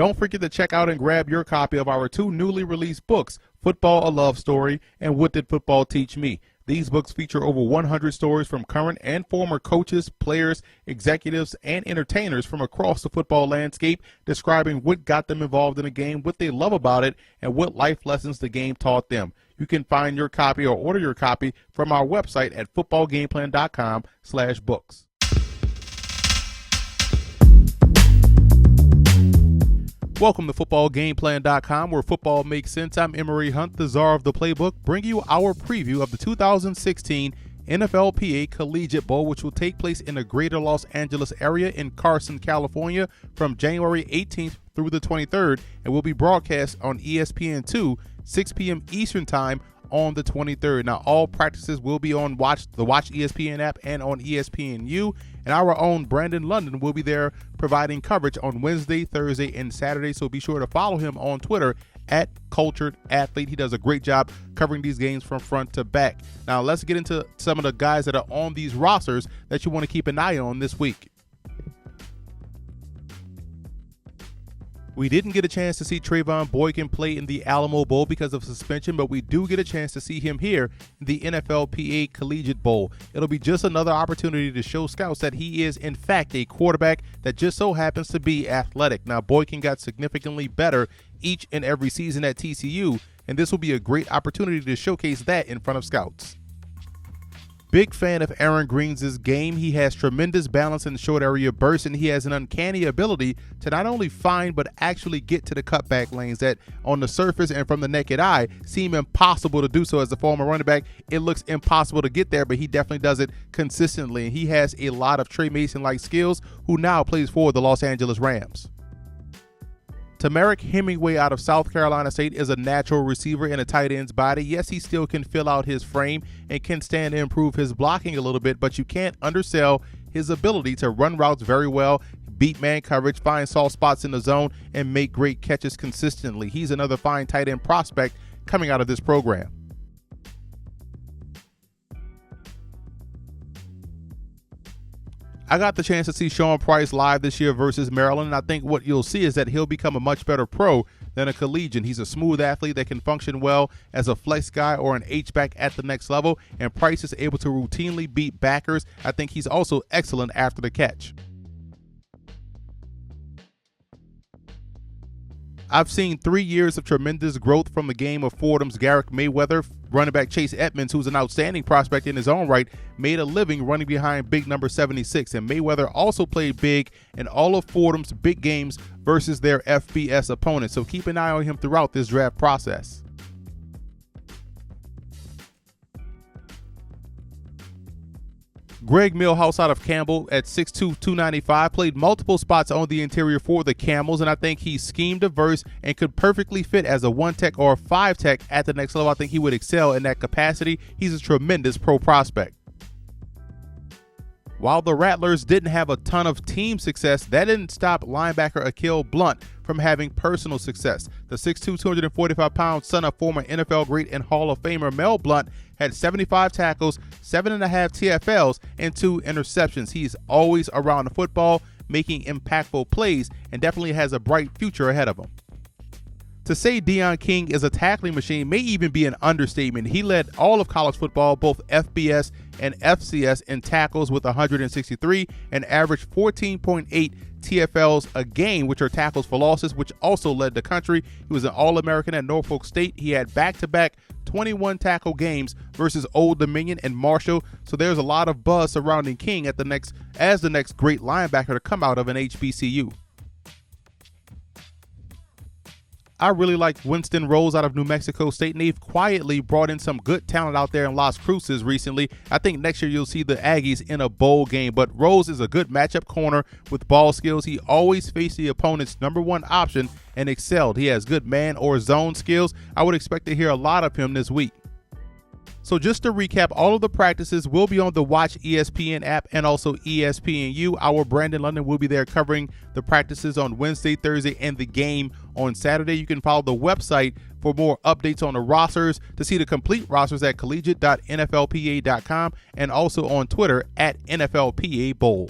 Don't forget to check out and grab your copy of our 2 newly released books, Football, A Love Story, and What Did Football Teach Me? These books feature over 100 stories from current and former coaches, players, executives, and entertainers from across the football landscape, describing what got them involved in the game, what they love about it, and what life lessons the game taught them. You can find your copy or order your copy from our website at footballgameplan.com/books. Welcome to footballgameplan.com, where football makes sense. I'm Emery Hunt, the czar of the playbook, bringing you our preview of the 2016 NFLPA Collegiate Bowl, which will take place in the greater Los Angeles area in Carson, California from January 18th through the 23rd, and will be broadcast on ESPN2, 6 p.m. Eastern Time on the 23rd. Now, all practices will be on the Watch ESPN app and on ESPNU, and our own Brandon London will be there providing coverage on Wednesday, Thursday, and Saturday, so be sure to follow him on Twitter at Cultured Athlete. He does a great job covering these games from front to back. Now, let's get into some of the guys that are on these rosters that you want to keep an eye on this week. We didn't get a chance to see Trayvon Boykin play in the Alamo Bowl because of suspension, but we do get a chance to see him here in the NFLPA Collegiate Bowl. It'll be just another opportunity to show scouts that he is, in fact, a quarterback that just so happens to be athletic. Now, Boykin got significantly better each and every season at TCU, and this will be a great opportunity to showcase that in front of scouts. Big fan of Aaron Green's game. He has tremendous balance in short area bursts, and he has an uncanny ability to not only find but actually get to the cutback lanes that on the surface and from the naked eye seem impossible to do so. As a former running back, it looks impossible to get there, but he definitely does it consistently. And he has a lot of Trey Mason-like skills, who now plays for the Los Angeles Rams. Tamarick Hemingway out of South Carolina State is a natural receiver in a tight end's body. Yes, he still can fill out his frame and can stand to improve his blocking a little bit, but you can't undersell his ability to run routes very well, beat man coverage, find soft spots in the zone, and make great catches consistently. He's another fine tight end prospect coming out of this program. I got the chance to see Sean Price live this year versus Maryland, and I think what you'll see is that he'll become a much better pro than a collegian. He's a smooth athlete that can function well as a flex guy or an H-back at the next level, and Price is able to routinely beat backers. I think he's also excellent after the catch. I've seen 3 years of tremendous growth from the game of Fordham's Garrick Mayweather. Running back Chase Edmonds, who's an outstanding prospect in his own right, made a living running behind big number 76. And Mayweather also played big in all of Fordham's big games versus their FBS opponents. So keep an eye on him throughout this draft process. Greg Millhouse out of Campbell at 6'2", 295, played multiple spots on the interior for the Camels, and I think he's scheme diverse and could perfectly fit as a 1-tech or a 5-tech at the next level. I think he would excel in that capacity. He's a tremendous pro prospect. While the Rattlers didn't have a ton of team success, that didn't stop linebacker Akil Blunt from having personal success. The 6'2", 245-pound son of former NFL great and Hall of Famer Mel Blunt had 75 tackles, 7.5 TFLs, and 2 interceptions. He's always around the football, making impactful plays, and definitely has a bright future ahead of him. To say Deion King is a tackling machine may even be an understatement. He led all of college football, both FBS and FCS, in tackles with 163 and averaged 14.8 TFLs a game, which are tackles for losses, which also led the country. He was an All-American at Norfolk State. He had back-to-back 21 tackle games versus Old Dominion and Marshall. So there's a lot of buzz surrounding King as the next great linebacker to come out of an HBCU. I really like Winston Rose out of New Mexico State, and they've quietly brought in some good talent out there in Las Cruces recently. I think next year you'll see the Aggies in a bowl game, but Rose is a good matchup corner with ball skills. He always faced the opponent's #1 option and excelled. He has good man or zone skills. I would expect to hear a lot of him this week. So just to recap, all of the practices will be on the Watch ESPN app and also ESPNU. Our Brandon London will be there covering the practices on Wednesday, Thursday, and the game on Saturday. You can follow the website for more updates on the rosters, to see the complete rosters at collegiate.nflpa.com, and also on Twitter at NFLPA Bowl.